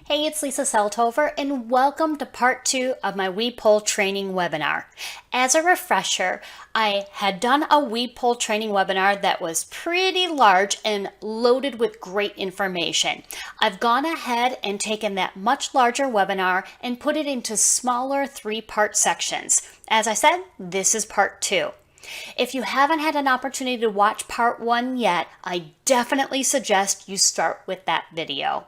Hey, it's Lisa Selthofer, and welcome to part 2 of my WEAVE Pole training webinar. As a refresher, I had done a WEAVE Pole training webinar that was pretty large and loaded with great information. I've gone ahead and taken that much larger webinar and put it into smaller 3-part sections. As I said, this is part 2. If you haven't had an opportunity to watch part 1 yet, I definitely suggest you start with that video.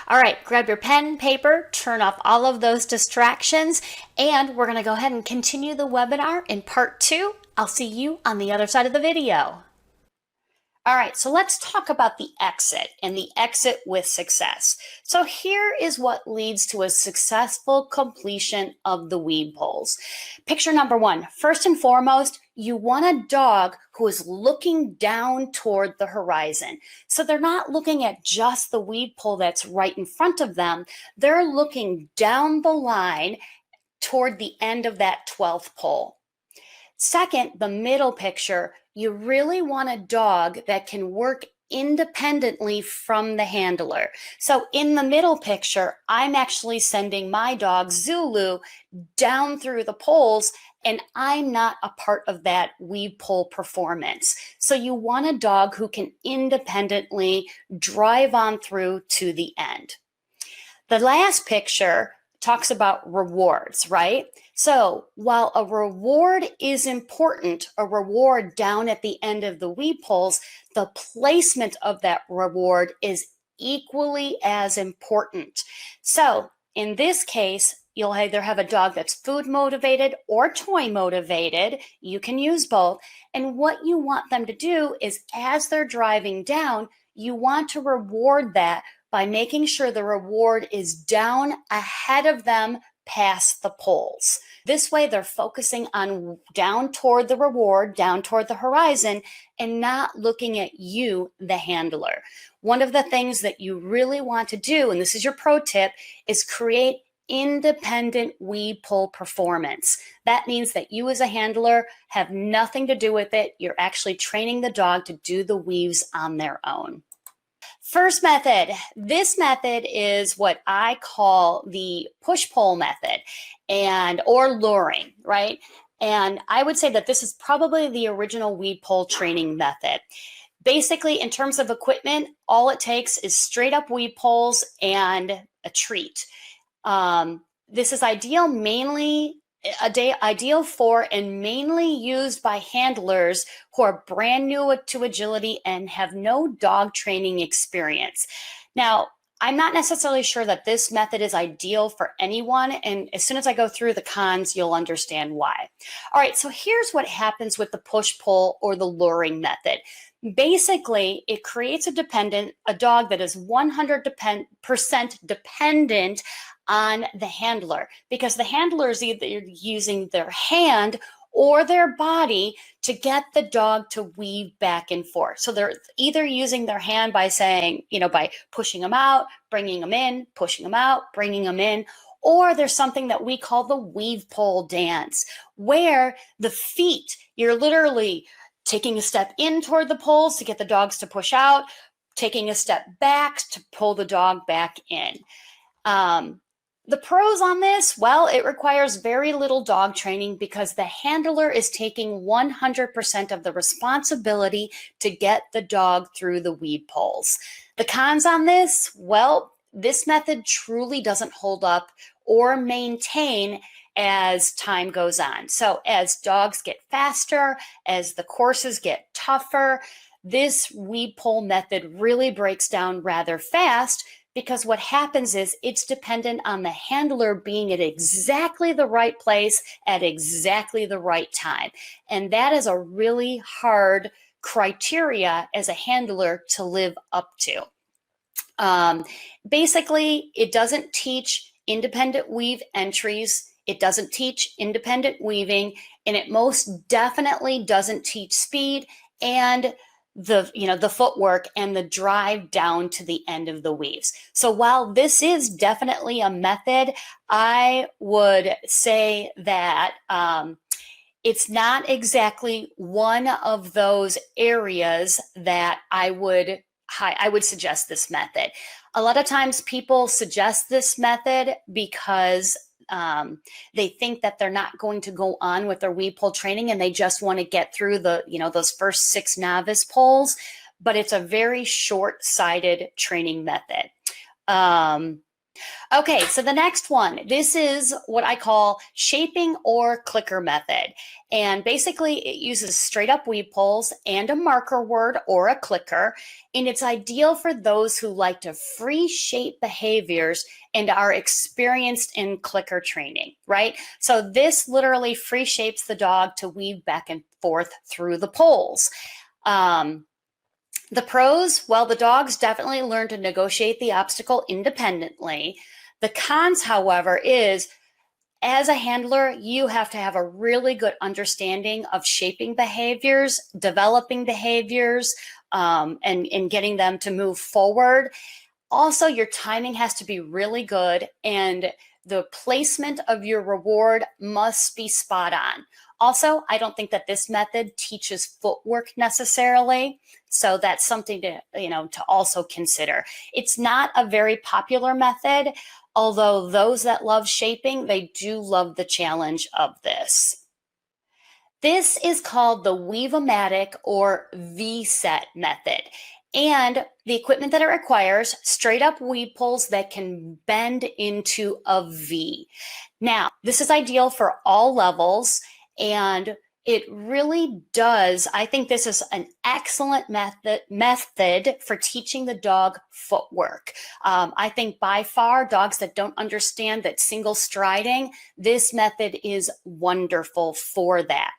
All right, grab your pen, paper, turn off all of those distractions, and we're going to go ahead and continue the webinar in part 2. I'll see you on the other side of the video. All right, so let's talk about the exit and the exit with success. So here is what leads to a successful completion of the WEAVE poles. Picture number 1, first and foremost, you want a dog who is looking down toward the horizon. So they're not looking at just the WEAVE pole that's right in front of them. They're looking down the line toward the end of that 12th pole. Second, the middle picture, you really want a dog that can work independently from the handler. So in the middle picture, I'm actually sending my dog Zulu down through the poles, and I'm not a part of that WEAVE pole performance. So you want a dog who can independently drive on through to the end. The last picture talks about rewards, right? So while a reward is important, a reward down at the end of the WEAVE poles, the placement of that reward is equally as important. So in this case, you'll either have a dog that's food motivated or toy motivated. You can use both. And what you want them to do is, as they're driving down, you want to reward that by making sure the reward is down ahead of them past the poles. This way they're focusing on down toward the reward, down toward the horizon, and not looking at you, the handler. One of the things that you really want to do, and this is your pro tip, is create independent WEAVE pole performance. That means that you as a handler have nothing to do with it. You're actually training the dog to do the weaves on their own. First method. This method is what I call the push-pull method or luring, right? And I would say that this is probably the original WEAVE pole training method. Basically, in terms of equipment, all it takes is straight up WEAVE poles and a treat. This is ideal for and mainly used by handlers who are brand new to agility and have no dog training experience. Now, I'm not necessarily sure that this method is ideal for anyone, and as soon as I go through the cons, you'll understand why. All right, so here's what happens with the push-pull or the luring method. Basically, it creates a dog that is 100% dependent on the handler, because the handler is either using their hand or their body to get the dog to weave back and forth. So they're either using their hand by saying, by pushing them out, bringing them in, pushing them out, bringing them in, or there's something that we call the WEAVE pole dance, where the feet, you're literally taking a step in toward the poles to get the dogs to push out, taking a step back to pull the dog back in. The pros on this, well, it requires very little dog training because the handler is taking 100% of the responsibility to get the dog through the WEAVE poles. The cons on this, well, this method truly doesn't hold up or maintain as time goes on. So as dogs get faster, as the courses get tougher, this WEAVE pole method really breaks down rather fast, because what happens is it's dependent on the handler being at exactly the right place at exactly the right time. And that is a really hard criteria as a handler to live up to. Basically, it doesn't teach independent weave entries. It doesn't teach independent weaving, and it most definitely doesn't teach speed and the footwork and the drive down to the end of the weaves. So while this is definitely a method, I would say that it's not exactly one of those areas that I would I would suggest this method. A lot of times people suggest this method because they think that they're not going to go on with their weave pole training and they just want to get through the, those first 6 novice poles, but it's a very short-sighted training method. Okay, so the next one, this is what I call shaping or clicker method. And basically it uses straight up weave poles and a marker word or a clicker. And it's ideal for those who like to free shape behaviors and are experienced in clicker training, right? So this literally free shapes the dog to weave back and forth through the poles. The pros, well, the dogs definitely learn to negotiate the obstacle independently. The cons, however, is as a handler, you have to have a really good understanding of shaping behaviors, developing behaviors, and getting them to move forward. Also, your timing has to be really good, and the placement of your reward must be spot on. Also, I don't think that this method teaches footwork necessarily, so that's something to, to also consider. It's not a very popular method, although those that love shaping, they do love the challenge of this. This is called the Weave-O-Matic or Vset method. And the equipment that it requires, straight up weave poles that can bend into a V. Now, this is ideal for all levels, and it really does. I think this is an excellent method for teaching the dog footwork. I think by far dogs that don't understand that single striding, this method is wonderful for that.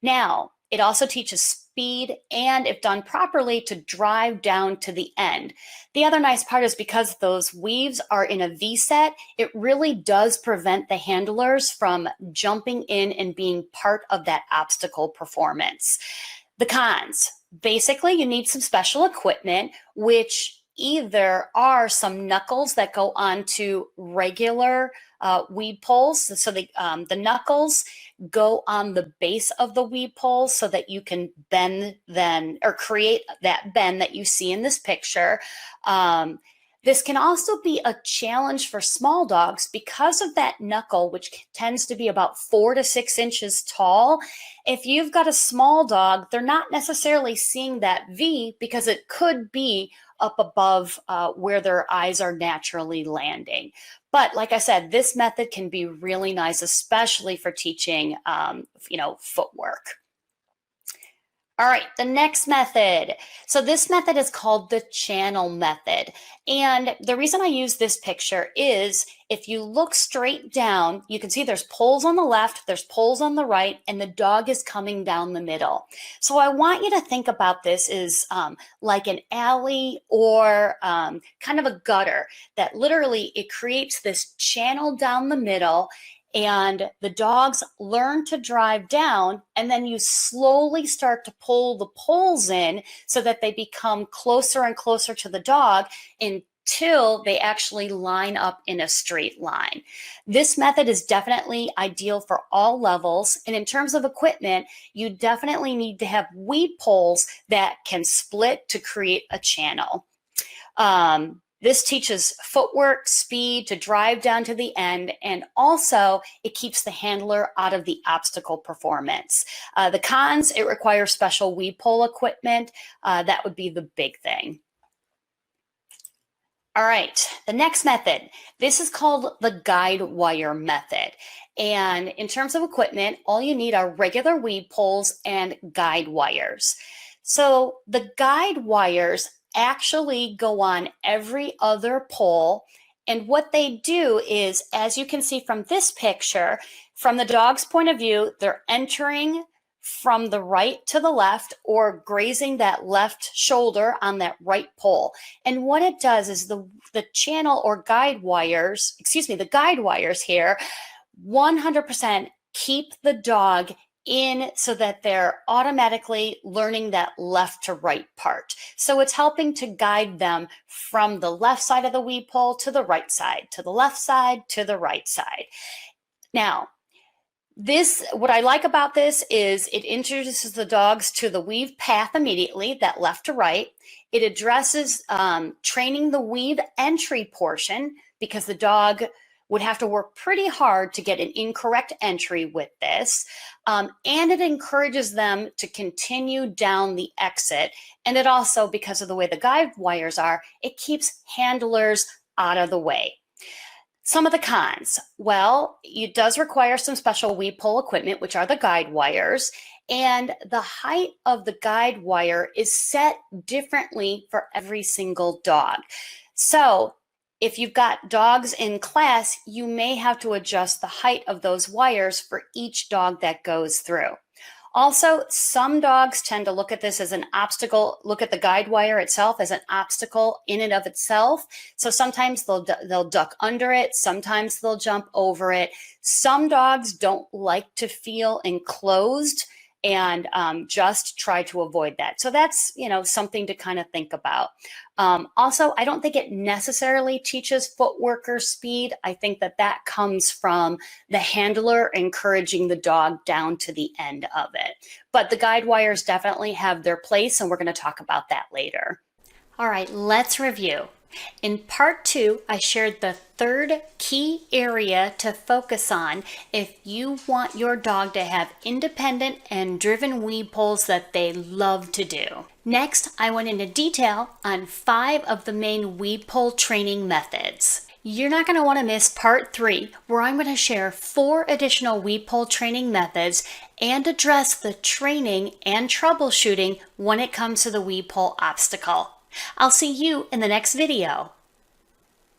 Now, it also teaches speed and, if done properly, to drive down to the end. The other nice part is because those weaves are in a V-set, it really does prevent the handlers from jumping in and being part of that obstacle performance. The cons, basically you need some special equipment, which either are some knuckles that go onto regular weave poles. So the knuckles go on the base of the weave poles so that you can bend then, or create that bend that you see in this picture. This can also be a challenge for small dogs because of that knuckle, which tends to be about 4 to 6 inches tall. If you've got a small dog, they're not necessarily seeing that V because it could be up above where their eyes are naturally landing. But like I said, this method can be really nice, especially for teaching, footwork. All right, the next method. So this method is called the channel method. And the reason I use this picture is if you look straight down, you can see there's poles on the left, there's poles on the right, and the dog is coming down the middle. So I want you to think about this as like an alley or kind of a gutter that literally it creates this channel down the middle, and the dogs learn to drive down, and then you slowly start to pull the poles in so that they become closer and closer to the dog until they actually line up in a straight line. This method is definitely ideal for all levels, and in terms of equipment, you definitely need to have weave poles that can split to create a channel. This teaches footwork, speed to drive down to the end, and also it keeps the handler out of the obstacle performance. The cons, it requires special weave pole equipment. That would be the big thing. All right, the next method. This is called the guide wire method. And in terms of equipment, all you need are regular weave poles and guide wires. So the guide wires actually go on every other pole, and what they do is, as you can see from this picture, from the dog's point of view, they're entering from the right to the left or grazing that left shoulder on that right pole. And what it does is the channel or guide wires, the guide wires here, 100% keep the dog in so that they're automatically learning that left to right part. So it's helping to guide them from the left side of the weave pole to the right side, to the left side, to the right side. Now, What I like about this is it introduces the dogs to the weave path immediately, that left to right. It addresses training the weave entry portion, because the dog would have to work pretty hard to get an incorrect entry with this. And it encourages them to continue down the exit. And it also, because of the way the guide wires are, it keeps handlers out of the way. Some of the cons. Well, it does require some special weave pole equipment, which are the guide wires. And the height of the guide wire is set differently for every single dog. So if you've got dogs in class, you may have to adjust the height of those wires for each dog that goes through. Also, some dogs tend to look at this as an obstacle, look at the guide wire itself as an obstacle in and of itself. So sometimes they'll duck under it, sometimes they'll jump over it. Some dogs don't like to feel enclosed and just try to avoid that. So that's, something to kind of think about. Also, I don't think it necessarily teaches footwork or speed. I think that comes from the handler encouraging the dog down to the end of it. But the guide wires definitely have their place, and we're going to talk about that later. All right, let's review. In part 2, I shared the third key area to focus on if you want your dog to have independent and driven weave poles that they love to do. Next, I went into detail on 5 of the main weave pole training methods. You're not going to want to miss part 3, where I'm going to share 4 additional weave pole training methods and address the training and troubleshooting when it comes to the weave pole obstacle. I'll see you in the next video.